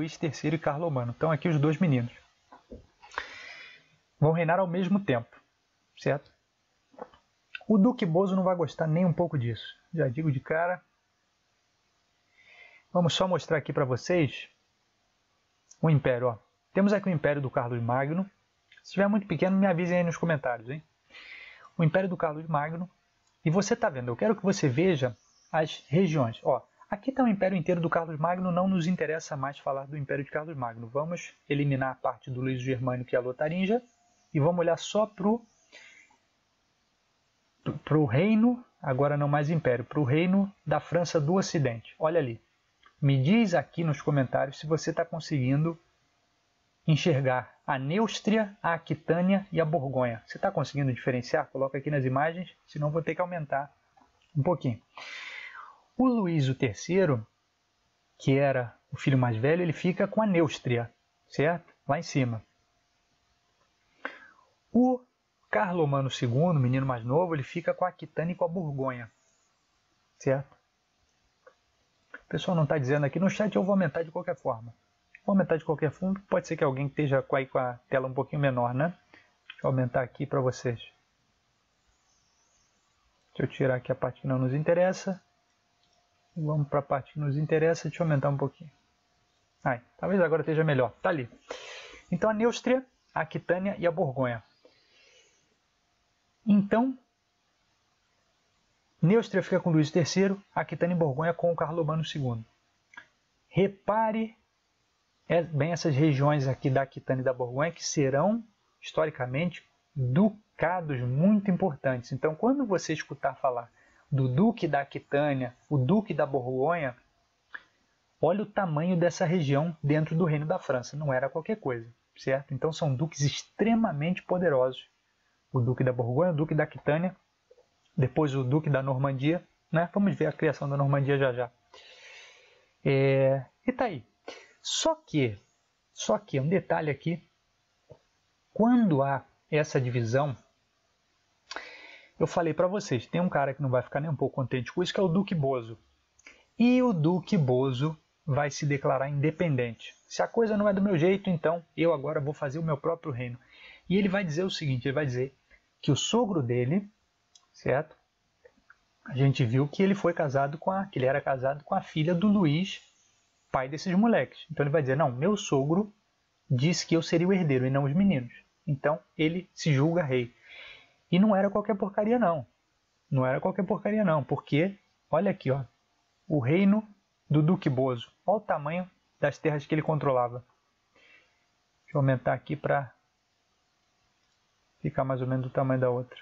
Luís III e Carlomano. Então aqui os dois meninos vão reinar ao mesmo tempo, certo? O Duque Boso não vai gostar nem um pouco disso, já digo de cara. Vamos só mostrar aqui para vocês o Império. Ó. Temos aqui o Império do Carlos Magno. Se estiver muito pequeno, me avisem aí nos comentários. Hein? O Império do Carlos Magno. E você está vendo, eu quero que você veja as regiões. Ó, aqui está o Império inteiro do Carlos Magno, não nos interessa mais falar do Império de Carlos Magno. Vamos eliminar a parte do Luís Germânico e a Lotaringia e vamos olhar só para o reino, agora não mais Império, para o reino da França do Ocidente. Olha ali. Me diz aqui nos comentários se você está conseguindo enxergar a Neustria, a Aquitânia e a Borgonha. Você está conseguindo diferenciar? Coloca aqui nas imagens, senão vou ter que aumentar um pouquinho. O Luís III, que era o filho mais velho, ele fica com a Neustria, certo? Lá em cima. O Carlomano II, o menino mais novo, ele fica com a Aquitânia e com a Borgonha, certo? O pessoal não está dizendo aqui no chat, eu vou aumentar de qualquer forma. Vou aumentar de qualquer forma, pode ser que alguém esteja com a tela um pouquinho menor, né? Deixa eu aumentar aqui para vocês. Deixa eu tirar aqui a parte que não nos interessa. Vamos para a parte que nos interessa, deixa eu aumentar um pouquinho. Ai, talvez agora esteja melhor, tá ali. Então a Neustria, a Aquitânia e a Borgonha. Então, Neustria fica com Luís III, Aquitânia e Borgonha com o Carlomano II. Repare bem essas regiões aqui da Aquitânia e da Borgonha que serão, historicamente, ducados muito importantes. Então, quando você escutar falar do Duque da Aquitânia, o Duque da Borgonha, olha o tamanho dessa região dentro do Reino da França. Não era qualquer coisa, certo? Então, são duques extremamente poderosos. O Duque da Borgonha, o Duque da Aquitânia, depois o Duque da Normandia, né? Vamos ver a criação da Normandia já já. E tá aí. Só que, um detalhe aqui, quando há essa divisão, eu falei para vocês, tem um cara que não vai ficar nem um pouco contente com isso, que é o Duque Boso. E o Duque Boso vai se declarar independente. Se a coisa não é do meu jeito, então eu agora vou fazer o meu próprio reino. E ele vai dizer o seguinte, ele vai dizer que o sogro dele, certo? A gente viu que ele foi casado que ele era casado com a filha do Luís, pai desses moleques. Então ele vai dizer, não, meu sogro disse que eu seria o herdeiro e não os meninos. Então ele se julga rei. E não era qualquer porcaria não. Não era qualquer porcaria não, porque, olha aqui, ó, o reino do Duque Boso. Olha o tamanho das terras que ele controlava. Deixa eu aumentar aqui para ficar mais ou menos do tamanho da outra.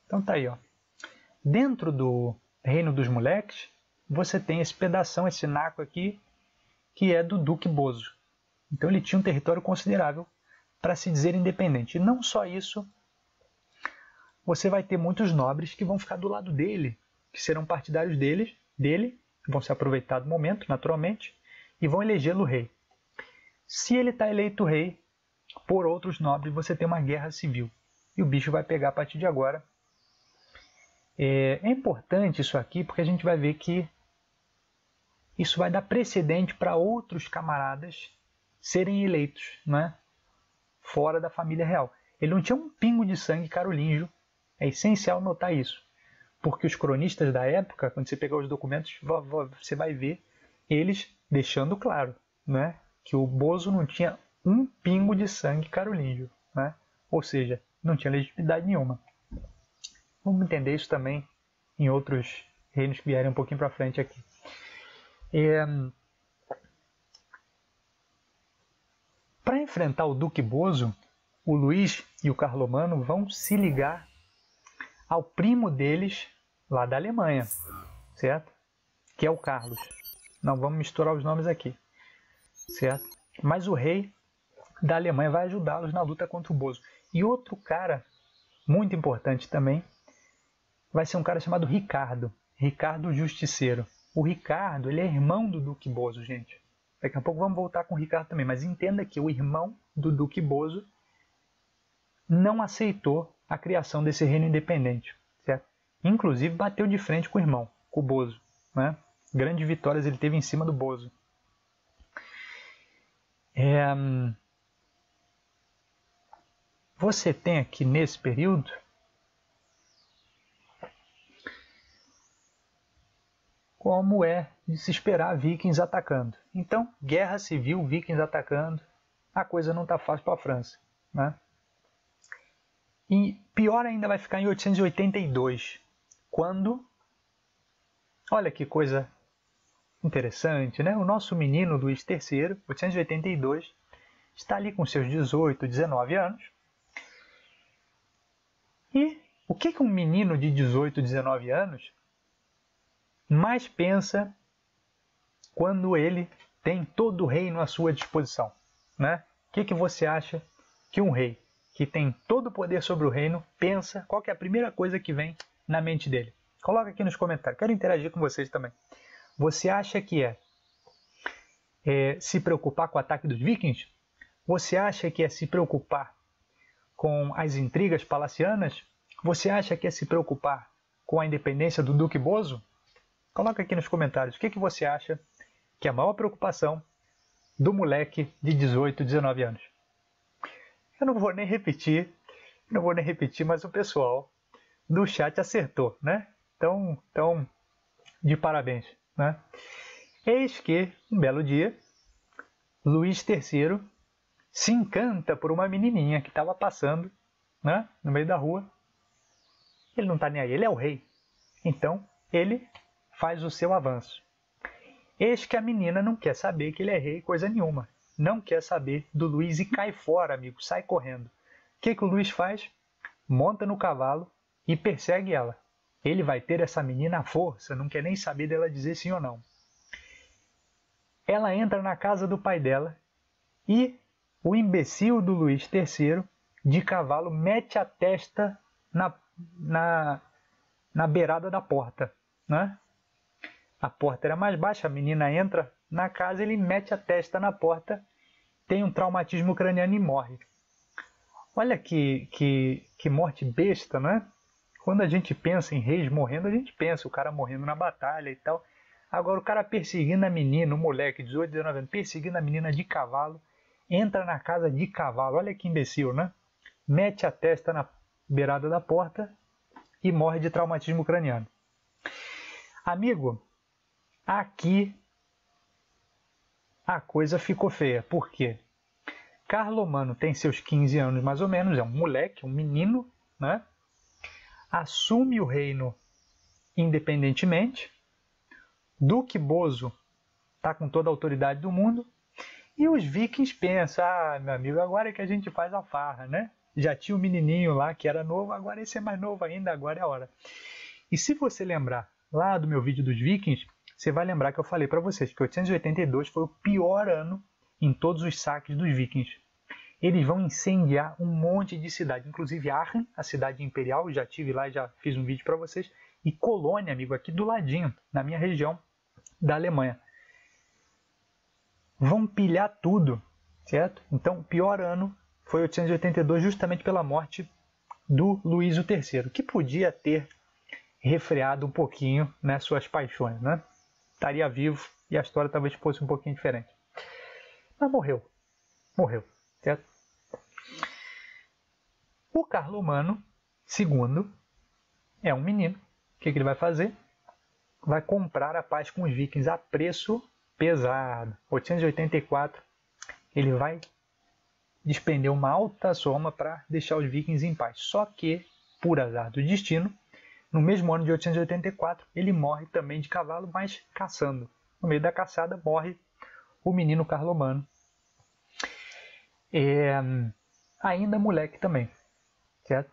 Então tá aí, ó. Dentro do reino dos moleques, você tem esse pedação, esse naco aqui, que é do Duque Boso. Então ele tinha um território considerável para se dizer independente. E não só isso, você vai ter muitos nobres que vão ficar do lado dele, que serão partidários dele, vão se aproveitar do momento, naturalmente, e vão elegê-lo rei. Se ele está eleito rei por outros nobres, você tem uma guerra civil. E o bicho vai pegar a partir de agora. É importante isso aqui, porque a gente vai ver que isso vai dar precedente para outros camaradas serem eleitos, né? Fora da família real. Ele não tinha um pingo de sangue carolíngio. É essencial notar isso. Porque os cronistas da época, quando você pegar os documentos, você vai ver eles deixando claro, né, que o Boso não tinha um pingo de sangue carolíngio, né? Ou seja, não tinha legitimidade nenhuma. Vamos entender isso também em outros reinos que vierem um pouquinho para frente aqui. Para enfrentar o Duque Boso, o Luís e o Carlomano vão se ligar ao primo deles lá da Alemanha, certo? Que é o Carlos. Não vamos misturar os nomes aqui, certo? Mas o rei da Alemanha vai ajudá-los na luta contra o Boso. E outro cara muito importante também vai ser um cara chamado Ricardo. Ricardo Justiceiro. O Ricardo, ele é irmão do Duque Boso, gente. Daqui a pouco vamos voltar com o Ricardo também. Mas entenda que o irmão do Duque Boso não aceitou a criação desse reino independente, certo? Inclusive bateu de frente com o irmão, com o Boso, né? Grandes vitórias ele teve em cima do Bozo. Você tem aqui nesse período como é de se esperar vikings atacando. Então, guerra civil, vikings atacando, a coisa não está fácil para a França, né? E pior ainda vai ficar em 882, quando, olha que coisa interessante, né? O nosso menino Luís III, 882, está ali com seus 18, 19 anos. E o que um menino de 18, 19 anos mais pensa quando ele tem todo o reino à sua disposição, né? O que você acha que um rei que tem todo o poder sobre o reino pensa? Qual que é a primeira coisa que vem na mente dele? Coloca aqui nos comentários, quero interagir com vocês também. Você acha que é se preocupar com o ataque dos vikings? Você acha que é se preocupar com as intrigas palacianas? Você acha que é se preocupar com a independência do Duque Bozo? Coloca aqui nos comentários o que você acha que é a maior preocupação do moleque de 18, 19 anos. Eu não vou nem repetir, mas o pessoal do chat acertou, né? Então, de parabéns, né? Eis que, um belo dia, Luís III se encanta por uma menininha que estava passando, né, no meio da rua. Ele não está nem aí, ele é o rei. Então, ele faz o seu avanço. Eis que a menina não quer saber que ele é rei, coisa nenhuma. Não quer saber do Luís e cai fora, amigo, sai correndo. O que o Luís faz? Monta no cavalo e persegue ela. Ele vai ter essa menina à força, não quer nem saber dela dizer sim ou não. Ela entra na casa do pai dela e o imbecil do Luís III, de cavalo, mete a testa na beirada da porta, né? A porta era mais baixa, a menina entra na casa, ele mete a testa na porta, tem um traumatismo craniano e morre. Olha que morte besta, né? Quando a gente pensa em reis morrendo, a gente pensa o cara morrendo na batalha e tal. Agora o cara perseguindo a menina, o moleque, 18, 19 anos, perseguindo a menina de cavalo, entra na casa de cavalo, olha que imbecil, né? Mete a testa na beirada da porta e morre de traumatismo craniano. Amigo, aqui a coisa ficou feia. Por quê? Carlomano tem seus 15 anos mais ou menos, é um moleque, um menino, né? Assume o reino independentemente. Duque Bozo está com toda a autoridade do mundo. E os vikings pensam, meu amigo, agora é que a gente faz a farra, né? Já tinha um menininho lá que era novo, agora esse é mais novo ainda, agora é a hora. E se você lembrar lá do meu vídeo dos vikings, você vai lembrar que eu falei para vocês que 882 foi o pior ano em todos os saques dos vikings. Eles vão incendiar um monte de cidade, inclusive Aachen, a cidade imperial, eu já estive lá e já fiz um vídeo para vocês, e Colônia, amigo, aqui do ladinho, na minha região da Alemanha. Vão pilhar tudo, certo? Então, o pior ano foi 882, justamente pela morte do Luís III, que podia ter refreado um pouquinho, né, suas paixões, né? Estaria vivo e a história talvez fosse um pouquinho diferente. Mas morreu, certo? O Carlomano II é um menino. O que ele vai fazer? Vai comprar a paz com os vikings a preço pesado. 884, ele vai despender uma alta soma para deixar os vikings em paz. Só que, por azar do destino, no mesmo ano de 884, ele morre também de cavalo, mas caçando. No meio da caçada, morre o menino Carlomano. Ainda moleque também, certo?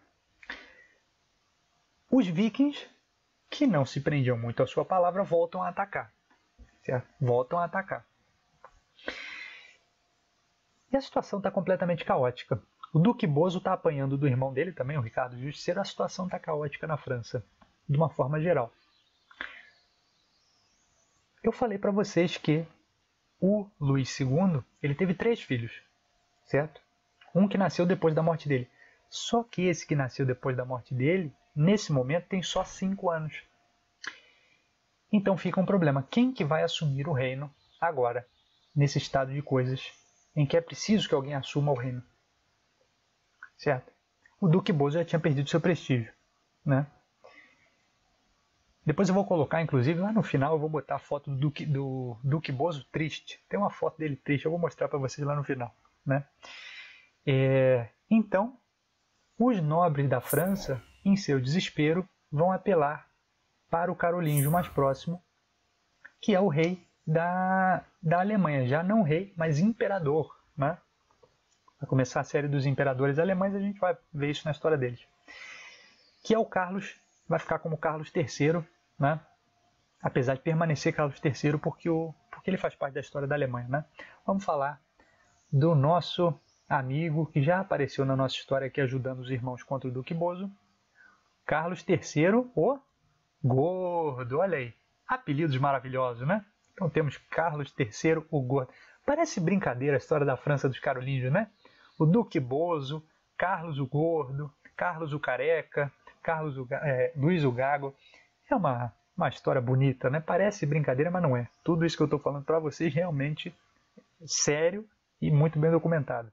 Os vikings, que não se prendiam muito à sua palavra, voltam a atacar, certo? Voltam a atacar. E a situação está completamente caótica. O Duque Bozo está apanhando do irmão dele também, o Ricardo Justiceiro. A situação está caótica na França, de uma forma geral. Eu falei para vocês que o Luís II, ele teve 3 filhos, certo? Um que nasceu depois da morte dele. Só que esse que nasceu depois da morte dele, nesse momento, tem só 5 anos. Então fica um problema. Quem que vai assumir o reino agora, nesse estado de coisas em que é preciso que alguém assuma o reino? Certo? O Duque Bozo já tinha perdido seu prestígio, né? Depois eu vou colocar, inclusive, lá no final eu vou botar a foto do Duque Bozo triste. Tem uma foto dele triste, eu vou mostrar para vocês lá no final, né? Então, os nobres da França, em seu desespero, vão apelar para o carolíngio mais próximo, que é o rei da Alemanha. Já não rei, mas imperador, né? Vai começar a série dos imperadores alemães, a gente vai ver isso na história deles. Que é o Carlos, vai ficar como Carlos III, né? Apesar de permanecer Carlos III, porque ele faz parte da história da Alemanha, né? Vamos falar do nosso amigo, que já apareceu na nossa história aqui ajudando os irmãos contra o Duque Bozo, Carlos III, o Gordo. Olha aí, apelidos maravilhosos, né? Então temos Carlos III, o Gordo. Parece brincadeira a história da França dos carolíngios, né? O Duque Bozo, Carlos o Gordo, Carlos o Careca, Luiz o Gago. É uma história bonita, né? Parece brincadeira, mas não é. Tudo isso que eu estou falando para vocês realmente sério e muito bem documentado.